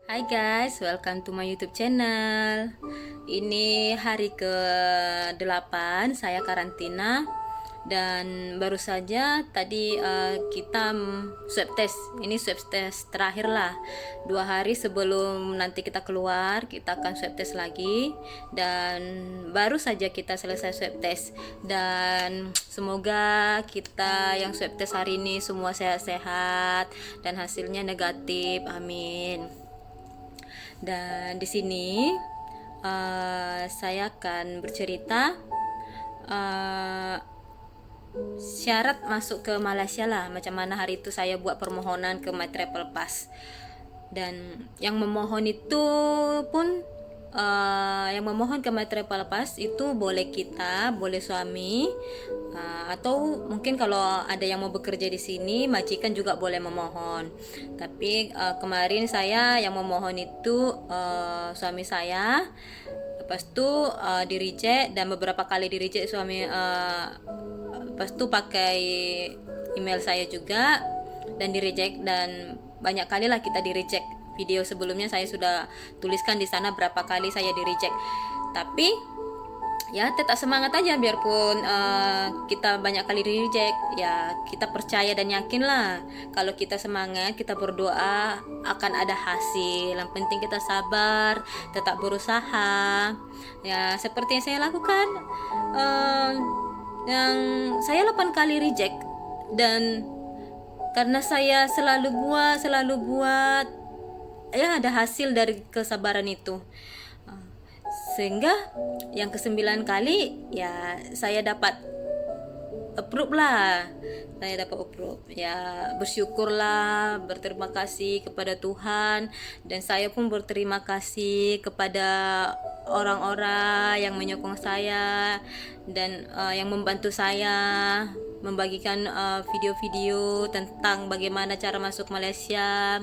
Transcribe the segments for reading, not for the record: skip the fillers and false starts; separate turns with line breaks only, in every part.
Hai guys, welcome to my YouTube channel. Ini hari ke-8 saya karantina dan baru saja tadi kita swab test. Ini swab test terakhir lah. 2 hari sebelum nanti kita keluar, kita akan swab test lagi dan baru saja kita selesai swab test dan semoga kita yang swab test hari ini semua sehat-sehat dan hasilnya negatif. Amin. Dan di sini saya akan bercerita syarat masuk ke Malaysia lah, macam mana hari itu saya buat permohonan ke My Travel Pass. Dan yang memohon itu pun yang memohon ke My Travel Pass itu boleh kita, boleh suami, atau mungkin kalau ada yang mau bekerja di sini majikan juga boleh memohon. Tapi kemarin saya yang memohon itu suami saya. Lepas itu di reject dan beberapa kali di reject suami. Lepas itu pakai email saya juga dan di reject, dan banyak kali lah kita di reject. Video sebelumnya saya sudah tuliskan di sana berapa kali saya di reject. Tapi ya tetap semangat aja, biarpun kita banyak kali di reject, ya kita percaya dan yakin lah kalau kita semangat, kita berdoa akan ada hasil. Yang penting kita sabar, tetap berusaha. Ya seperti yang saya lakukan, yang saya 8 kali reject, dan karena saya selalu buat, ya ada hasil dari kesabaran itu. Sehingga yang ke-9 kali ya saya dapat approve lah. Saya dapat approve. Ya bersyukurlah, berterima kasih kepada Tuhan, dan saya pun berterima kasih kepada orang-orang yang menyokong saya dan yang membantu saya membagikan video-video tentang bagaimana cara masuk Malaysia.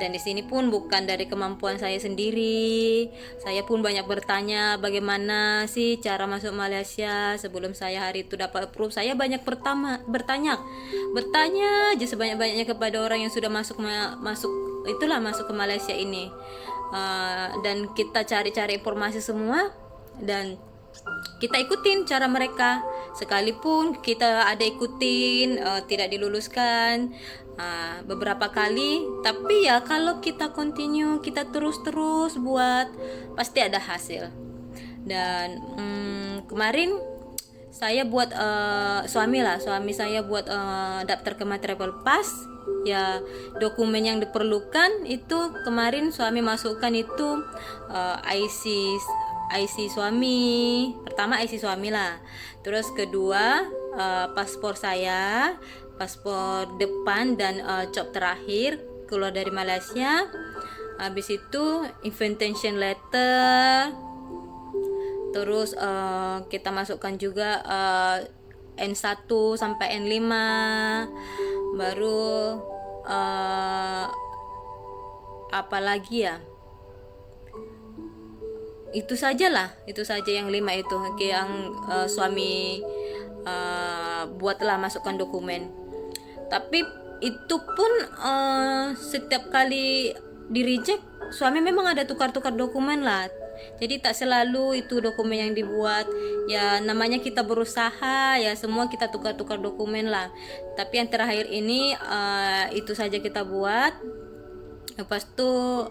Dan di sini pun bukan dari kemampuan saya sendiri. Saya pun banyak bertanya bagaimana sih cara masuk Malaysia. Sebelum saya hari itu dapat approve, saya banyak bertanya aja sebanyak-banyaknya kepada orang yang sudah masuk ke Malaysia ini. Dan kita cari-cari informasi semua dan kita ikutin cara mereka. Sekalipun kita ada ikutin tidak diluluskan beberapa kali, tapi ya kalau kita continue, kita terus buat, pasti ada hasil. Dan kemarin saya buat suami saya buat daftar ke My Travel Pass. Ya dokumen yang diperlukan itu kemarin suami masukkan itu IC suami. Pertama IC suami lah. Terus kedua paspor saya, paspor depan dan cap terakhir keluar dari Malaysia. Habis itu invitation letter. Terus kita masukkan juga N1 sampai N5. Baru apa lagi ya? Itu saja yang 5 itu yang suami buatlah, masukkan dokumen. Tapi itu pun setiap kali di reject, suami memang ada tukar-tukar dokumen lah. Jadi tak selalu itu dokumen yang dibuat. Ya namanya kita berusaha, ya semua kita tukar-tukar dokumen lah. Tapi yang terakhir ini itu saja kita buat. Lepas tuh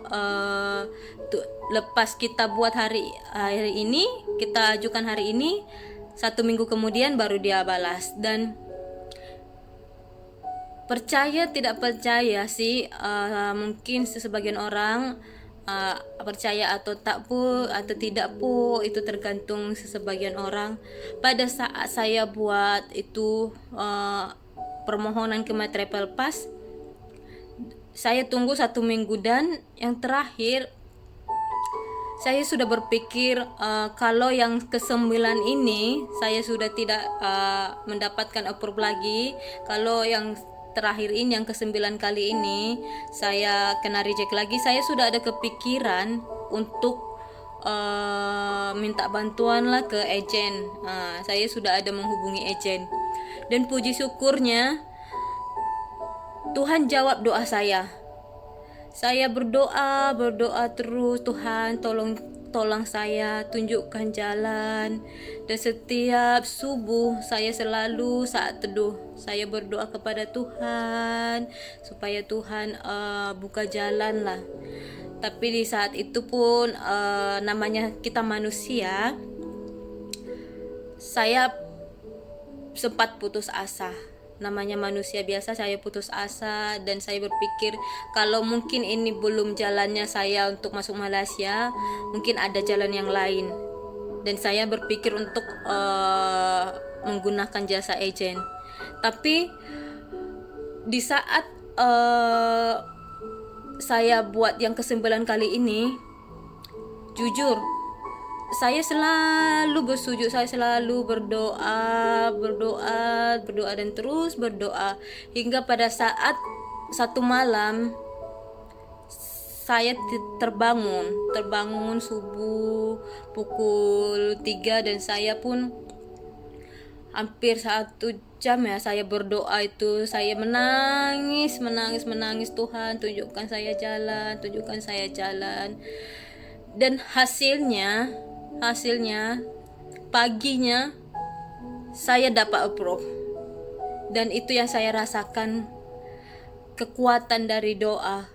lepas kita buat hari ini, kita ajukan hari ini, 1 minggu kemudian baru dia balas. Dan percaya tidak percaya sih, mungkin sebagian orang percaya atau tidak pun itu tergantung sebagian orang. Pada saat saya buat itu permohonan ke My Travel Pass, saya tunggu 1 minggu, dan yang terakhir saya sudah berpikir kalau yang ke-9 ini saya sudah tidak mendapatkan approve lagi. Kalau yang terakhir ini, yang ke-9 kali ini saya kena reject lagi, saya sudah ada kepikiran untuk minta bantuan lah ke agen. Saya sudah ada menghubungi agen, dan puji syukurnya Tuhan jawab doa saya. Saya berdoa terus, Tuhan tolong saya, tunjukkan jalan. Dan setiap subuh saya selalu saat teduh saya berdoa kepada Tuhan supaya Tuhan buka jalan lah. Tapi di saat itu pun namanya kita manusia, saya sempat putus asa. Namanya manusia biasa, saya putus asa dan saya berpikir kalau mungkin ini belum jalannya saya untuk masuk Malaysia, mungkin ada jalan yang lain. Dan saya berpikir untuk menggunakan jasa agen. Tapi di saat saya buat yang ke-9 kali ini, jujur saya selalu bersujud, saya selalu berdoa dan terus berdoa hingga pada saat satu malam saya terbangun subuh pukul 3 dan saya pun hampir 1 jam ya saya berdoa itu, saya menangis, Tuhan tunjukkan saya jalan. Dan hasilnya paginya saya dapat approve. Dan itu yang saya rasakan, kekuatan dari doa.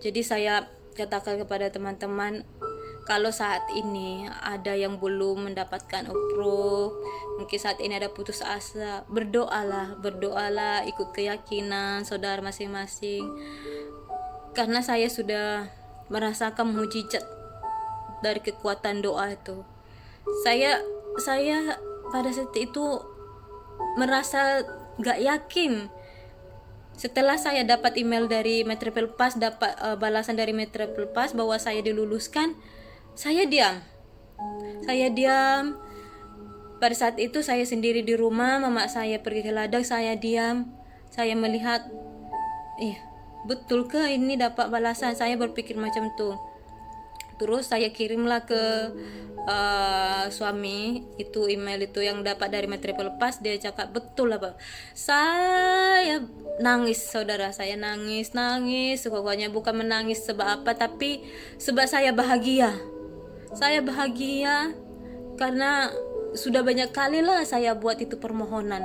Jadi saya katakan kepada teman-teman, kalau saat ini ada yang belum mendapatkan approve, mungkin saat ini ada putus asa, berdoalah, ikut keyakinan saudara masing-masing. Karena saya sudah merasakan mujizat dari kekuatan doa itu. Saya pada saat itu merasa gak yakin. Setelah saya dapat email dari Metropool Pass, dapat balasan dari Metropool Pass bahwa saya diluluskan, saya diam. Pada saat itu saya sendiri di rumah, mama saya pergi ke ladang, saya diam. Saya melihat, betul ke ini dapat balasan? Saya berpikir macam tuh. Terus saya kirimlah ke suami itu email itu yang dapat dari Metropool Pass. Dia cakap betul lah Pak. Saya nangis, saudara, saya nangis. Pokoknya bukan menangis sebab apa, tapi sebab saya bahagia karena sudah banyak kali lah saya buat itu permohonan.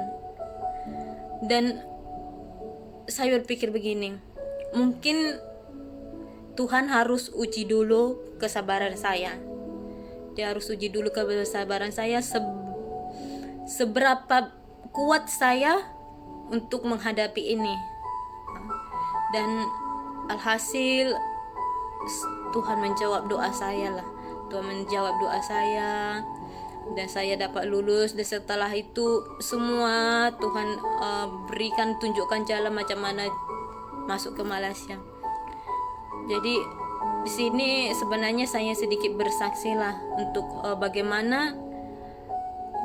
Dan saya berpikir begini, mungkin Tuhan harus uji dulu kesabaran saya. Dia harus uji dulu kesabaran saya, seberapa kuat saya untuk menghadapi ini. Dan alhasil Tuhan menjawab doa saya lah. Dan saya dapat lulus. Dan setelah itu semua Tuhan berikan, tunjukkan jalan macam mana masuk ke Malaysia. Jadi di sini sebenarnya saya sedikit bersaksi lah untuk bagaimana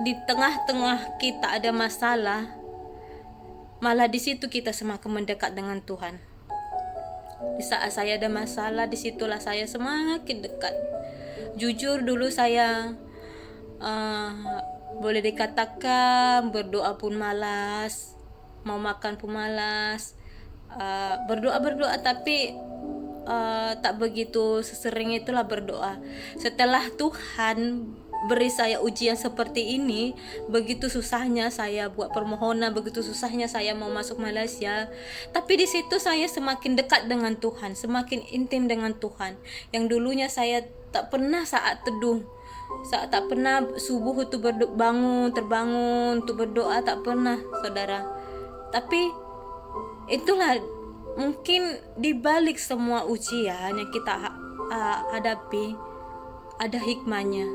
di tengah-tengah kita ada masalah, malah di situ kita semakin mendekat dengan Tuhan. Di saat saya ada masalah, disitulah saya semakin dekat. Jujur dulu saya boleh dikatakan berdoa pun malas, mau makan pun malas, berdoa tapi tak begitu sesering itulah berdoa. Setelah Tuhan beri saya ujian seperti ini, begitu susahnya saya buat permohonan, begitu susahnya saya mau masuk Malaysia, tapi di situ saya semakin dekat dengan Tuhan, semakin intim dengan Tuhan. Yang dulunya saya tak pernah saat teduh, tak pernah subuh itu terbangun untuk berdoa, tak pernah, saudara. Tapi itulah mungkin di balik semua ujian yang kita hadapi ada hikmahnya.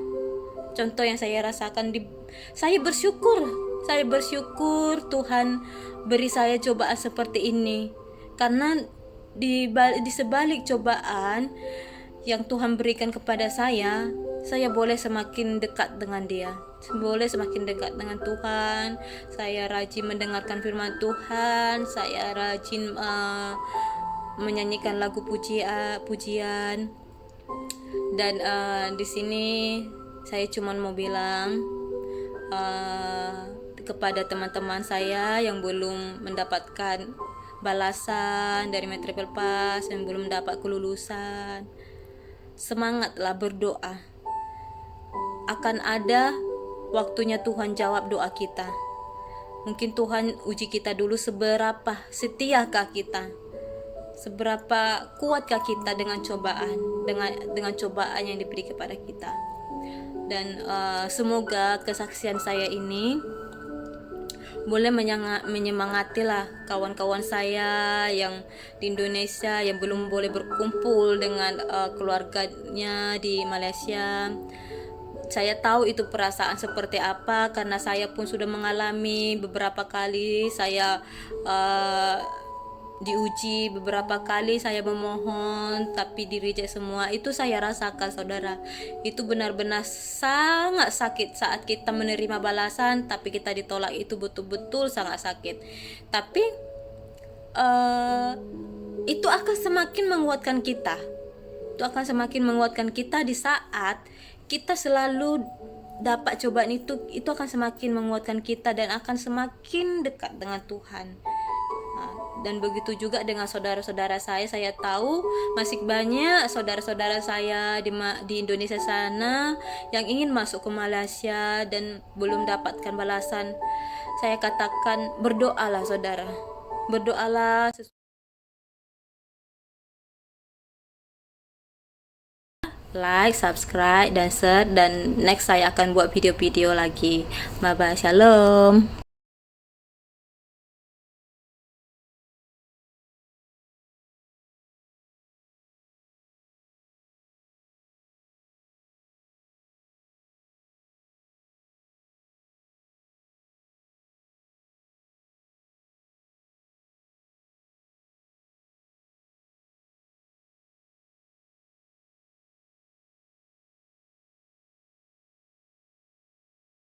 Contoh yang saya rasakan, saya bersyukur Tuhan beri saya cobaan seperti ini, karena di sebalik cobaan yang Tuhan berikan kepada saya boleh semakin dekat dengan Dia, boleh semakin dekat dengan Tuhan. Saya rajin mendengarkan firman Tuhan, saya rajin menyanyikan lagu pujian. Dan di sini saya cuma mau bilang kepada teman-teman saya yang belum mendapatkan balasan dari Triple Pass, yang belum dapat kelulusan, semangatlah berdoa. Akan ada waktunya Tuhan jawab doa kita. Mungkin Tuhan uji kita dulu, seberapa setiakah kita, seberapa kuatkah kita dengan cobaan, dengan cobaan yang diberi kepada kita. Dan semoga kesaksian saya ini boleh menyemangatilah kawan-kawan saya yang di Indonesia yang belum boleh berkumpul dengan keluarganya di Malaysia. Saya tahu itu perasaan seperti apa, karena saya pun sudah mengalami beberapa kali. Saya diuji beberapa kali, saya memohon tapi di reject semua. Itu saya rasakan, saudara. Itu benar-benar sangat sakit saat kita menerima balasan tapi kita ditolak. Itu betul-betul sangat sakit. Tapi itu akan semakin menguatkan kita. Itu akan semakin menguatkan kita di saat kita selalu dapat cobaan itu akan semakin menguatkan kita dan akan semakin dekat dengan Tuhan. Dan begitu juga dengan saudara-saudara saya tahu masih banyak saudara-saudara saya di Indonesia sana yang ingin masuk ke Malaysia dan belum dapatkan balasan. Saya katakan, berdoalah saudara, berdoalah. Like, subscribe, dan share, dan next saya akan buat video-video lagi. Bye bye, shalom.